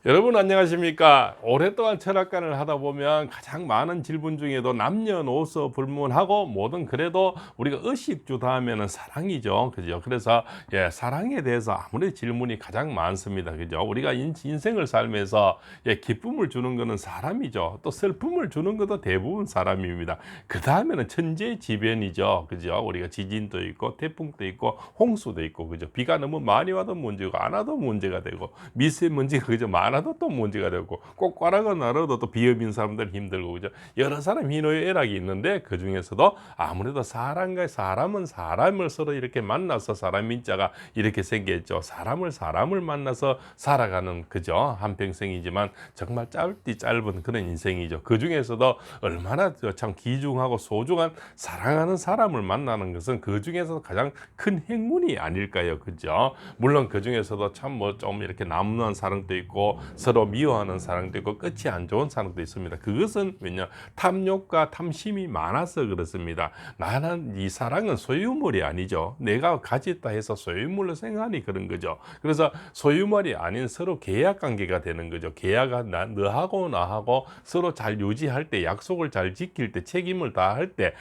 여러분 안녕하십니까? 오랫동안 철학관을 하다 보면 가장 많은 질문 중에도 남녀노소 불문하고 뭐든 그래도 우리가 의식주다 하면은 사랑이죠. 그죠? 그래서 사랑에 대해서 아무리 질문이 가장 많습니다. 그죠? 우리가 인생을 살면서 기쁨을 주는 거는 사람이죠. 또 슬픔을 주는 것도 대부분 사람입니다. 그다음에는 천재지변이죠. 그죠? 우리가 지진도 있고 태풍도 있고 홍수도 있고 그죠? 비가 너무 많이 와도 문제고 안 와도 문제가 되고 미세먼지가 그저 많아도 또 문제가 되고 꽃가루가 날아도 또 비업인 사람들 힘들고 그죠. 여러 사람 희노애락이 있는데 그 중에서도 아무래도 사람은 사람을 서로 이렇게 만나서 사람 민자가 이렇게 생겼죠. 사람을 만나서 살아가는 그죠. 한평생이지만 정말 짧은 그런 인생이죠. 그 중에서도 얼마나 참 귀중하고 소중한 사랑하는 사람을 만나는 것은 그 중에서 가장 큰 행운이 아닐까요. 그죠. 물론 그 중에서도 참 뭐 좀 이렇게 나무한 사랑도 있고 서로 미워하는 사랑도 있고 끝이 안 좋은 사랑도 있습니다. 그것은 왜냐 탐욕과 탐심이 많아서 그렇습니다. 나는 이 사랑은 소유물이 아니죠. 내가 가졌다 해서 소유물로 생각하니 그런 거죠. 그래서 소유물이 아닌 서로 계약 관계가 되는 거죠. 계약은 너하고 나하고 서로 잘 유지할 때 약속을 잘 지킬 때 책임을 다할 때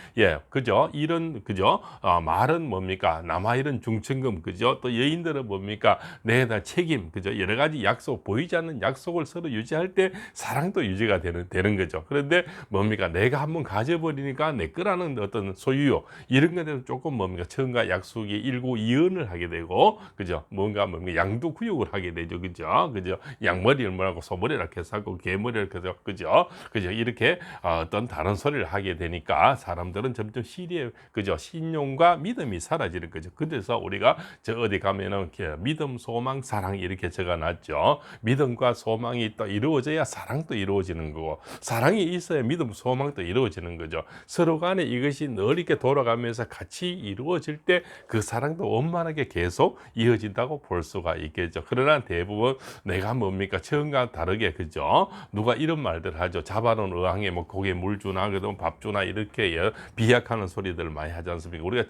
그죠. 이런 그죠. 말은 뭡니까 남아이른 중천금 그죠. 또 여인들은 뭡니까 내다 책임 그죠. 여러 가지 약속 보이지 않는 약속을 서로 유지할 때 사랑도 유지가 되는 거죠. 그런데 뭡니까 내가 한번 가져버리니까 내 거라는 어떤 소유욕 이런 것에 대해서 조금 뭡니까 처음과 약속이 일고 이연을 하게 되고 그죠. 뭔가 양도구역을 하게 되죠. 그죠. 양머리를 뭐라고 소머리를 이렇게 사고 개머리를 그죠. 그죠. 이렇게 어떤 다른 소리를 하게 되니까 사람들은 점점 그죠. 신용과 믿음이 사라지는 거죠. 그래서 우리가 저 어디 가면은 이렇게 믿음, 소망, 사랑 이렇게 적어놨죠. 믿음과 소망이 또 이루어져야 사랑도 이루어지는 거고 사랑이 있어야 믿음, 소망도 이루어지는 거죠. 서로 간에 이것이 늘 이렇게 돌아가면서 같이 이루어질 때 그 사랑도 원만하게 계속 이어진다고 볼 수가 있겠죠. 그러나 대부분 내가 뭡니까 처음과 다르게 그죠. 누가 이런 말들 하죠. 잡아놓은 어항에 뭐 고기에 물 주나 그러면 밥 주나 이렇게 비약하는 소리들 많이 하지 않습니까? 우리가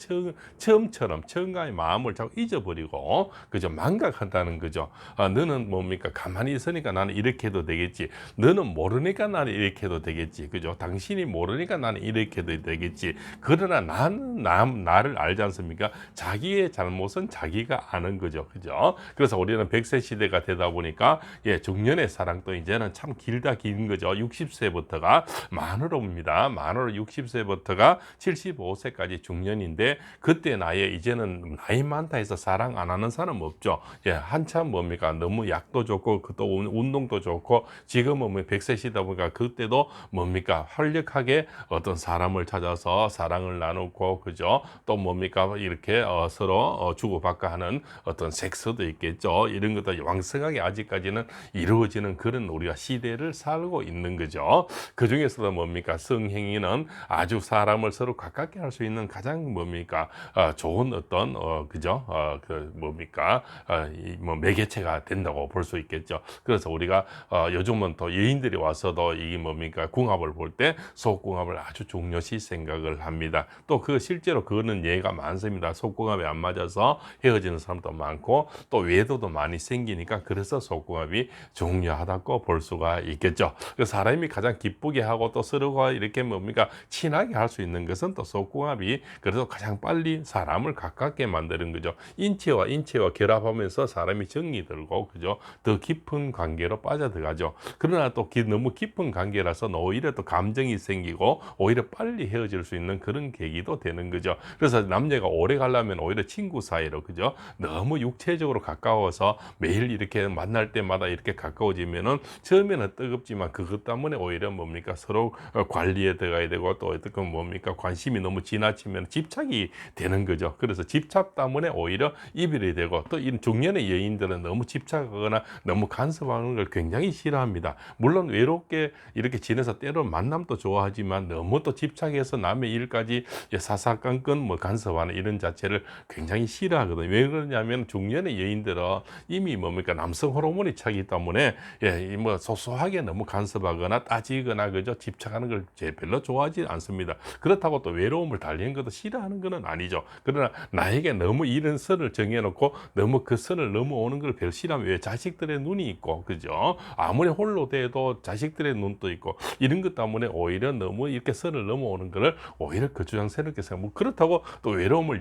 처음과의 마음을 자꾸 잊어버리고 그죠. 망각한다는 거죠. 너는 뭡니까 가만히 있으니까 나는 이렇게 해도 되겠지. 너는 모르니까 나는 이렇게 해도 되겠지. 그죠. 당신이 모르니까 나는 이렇게 해도 되겠지. 그러나 나는 나를 알지 않습니까? 자기의 잘못은 자기가 아는 거죠. 그죠. 그래서 우리는 100세 시대가 되다 보니까 중년의 사랑도 이제는 참 긴 거죠. 60세부터가 만으로입니다. 만으로 60세부터가 75세까지 중년인데 그때 나이에 이제는 나이 많다 해서 사랑 안 하는 사람 없죠. 한참 뭡니까 너무 약도 좋고 또 운동도 좋고 지금은 뭐 100세 시다 보니까 그때도 뭡니까 활력하게 어떤 사람을 찾아서 사랑을 나누고 그죠. 또 뭡니까 이렇게 서로 주고받고 하는 어떤 섹스도 있겠죠. 이런 것도 왕성하게 아직까지는 이루어지는 그런 우리가 시대를 살고 있는 거죠. 그 중에서도 뭡니까 성행위는 아주 사람을 서로 가깝게 할 수 있는 가장 뭡니까 좋은 어떤 그죠 그 뭡니까 뭐 매개체가 된다고 볼 수 있겠죠. 그래서 우리가 요즘은 또 여인들이 와서도 이 뭡니까 궁합을 볼 때 속궁합을 아주 중요시 생각을 합니다. 또 그 실제로 그거는 예가 많습니다. 속궁합이 안 맞아서 헤어지는 사람도 많고 또 외도도 많이 생기니까 그래서 속궁합이 중요하다고 볼 수가 있겠죠. 그 사람이 가장 기쁘게 하고 또 서로가 이렇게 뭡니까 친하게 할 수 있는 것은 또 속궁합이 그래서 가장 빨리 사람을 가깝게 만드는 거죠. 인체와 결합하면서 사람이 정이 들고 그죠. 더 깊은 관계로 빠져들어가죠. 그러나 또 너무 깊은 관계라서 오히려 또 감정이 생기고 오히려 빨리 헤어질 수 있는 그런 계기도 되는 거죠. 그래서 남녀가 오래 가려면 오히려 친구 사이로 그죠. 너무 육체적으로 가까워서 매일 이렇게 만날 때마다 이렇게 가까워지면은 처음에는 뜨겁지만 그것 때문에 오히려 뭡니까 서로 관리에 들어가야 되고 또 어떻게 뭡니까 관심이 너무 지나치면 집착이 되는 거죠. 그래서 집착 때문에 오히려 이별이 되고 또 이런 중년의 여인들은 너무 집착하거나 너무 간섭하는 걸 굉장히 싫어합니다. 물론 외롭게 이렇게 지내서 때로는 만남도 좋아하지만 너무 또 집착해서 남의 일까지 사사건건 뭐 간섭하는 이런 자체를 굉장히 싫어하거든요. 왜 그러냐면 중년의 여인들은 이미 뭡니까 남성 호르몬이 차기 때문에 뭐 소소하게 너무 간섭하거나 따지거나 그죠 집착하는 걸 별로 좋아하지 않습니다. 그렇다고 또 외로움을 달리는 것도 싫어하는 것은 아니죠. 그러나 나에게 너무 이런 선을 정해놓고 너무 그 선을 넘어오는 걸 별로 싫어하면 왜 자식들의 눈이 있고, 그죠? 아무리 홀로 돼도 자식들의 눈도 있고, 이런 것 때문에 오히려 너무 이렇게 선을 넘어오는 거를 오히려 거추장스럽게 생각. 뭐 그렇다고 또 외로움을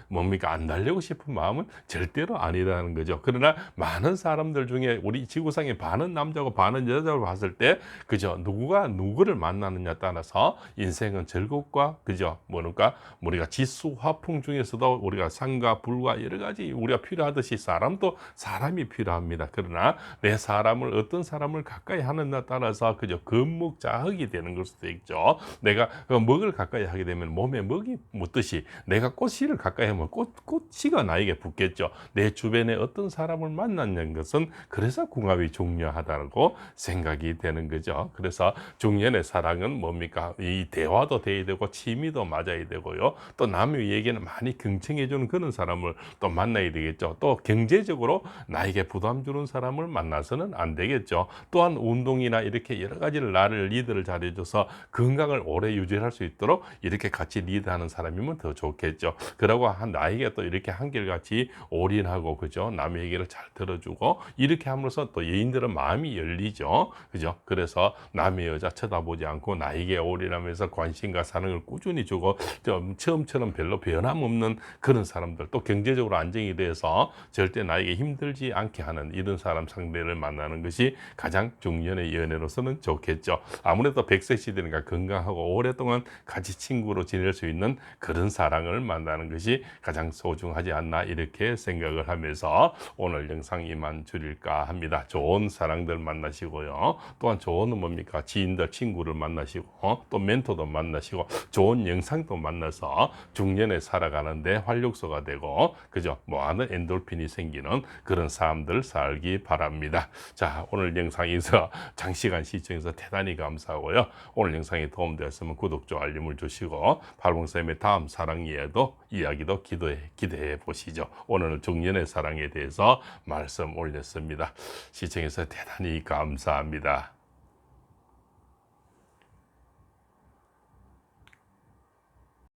뭡니까 안 달래고 싶은 마음은 절대로 아니라는 거죠. 그러나 많은 사람들 중에 우리 지구상에 반은 남자고 반은 여자로 봤을 때, 그죠? 누구가 누구를 만나느냐 따라서 인생은 즐겁과, 그죠? 뭐랄까 우리가 지수 화풍 중에서도 우리가 상과 불과 여러 가지 우리가 필요하듯이 사람도 사람이 필요합니다. 그러나 내 사람을 어떤 사람을 가까이 하느냐에 따라서, 그죠? 금목자흑이 되는 걸 수도 있죠. 내가 그 먹을 가까이 하게 되면 몸에 먹이 묻듯이 내가 꽃씨를 가까이 하면 꽃씨가 나에게 붙겠죠. 내 주변에 어떤 사람을 만났는 것은 그래서 궁합이 중요하다고 생각이 되는 거죠. 그래서 중년의 사랑은 뭡니까? 이 대화도 돼야 되고 취미도 맞아야 되고요. 또 남의 얘기는 많이 경청해 주는 그런 사람을 또 만나야 되겠죠. 또 경제적으로 나에게 부담 주는 사람을 만나서는 안 되겠죠. 또한 운동이나 이렇게 여러 가지를 나를 리드를 잘해줘서 건강을 오래 유지할 수 있도록 이렇게 같이 리드하는 사람이면 더 좋겠죠. 그러고 나에게 또 이렇게 한결같이 올인하고, 그죠? 남의 얘기를 잘 들어주고 이렇게 함으로써 또 여인들은 마음이 열리죠. 그죠? 그래서 남의 여자 쳐다보지 않고 나에게 올인하면서 관심과 사랑을 꾸준히 주고 좀 처음처럼 별로 변함없는 그런 사람들, 또 경제적으로 안정이 돼서 절대 나에게 힘들지 않게 하는 이런 사람 상대를 만나는 것이 가장 중년의 연애로서는 좋겠죠. 아무래도 100세 시대니까 건강하고 오랫동안 같이 친구로 지낼 수 있는 그런 사랑을 만나는 것이 가장 소중하지 않나 이렇게 생각을 하면서 오늘 영상 이만 줄일까 합니다. 좋은 사랑들 만나시고요. 또한 좋은 뭡니까 지인들 친구를 만나시고 또 멘토도 만나시고 좋은 영상도 만나서 중년에 살아가는데 활력소가 되고, 그죠? 많은 엔돌핀이 생기는 그런 삶들 살기 바랍니다. 자, 오늘 영상에서 장시간 시청해서 대단히 감사하고요. 오늘 영상이 도움되었으면 구독, 좋아요, 알림을 주시고 팔봉쌤의 다음 사랑 이야기도 기대해 보시죠. 오늘 중년의 사랑에 대해서 말씀 올렸습니다. 시청해서 대단히 감사합니다.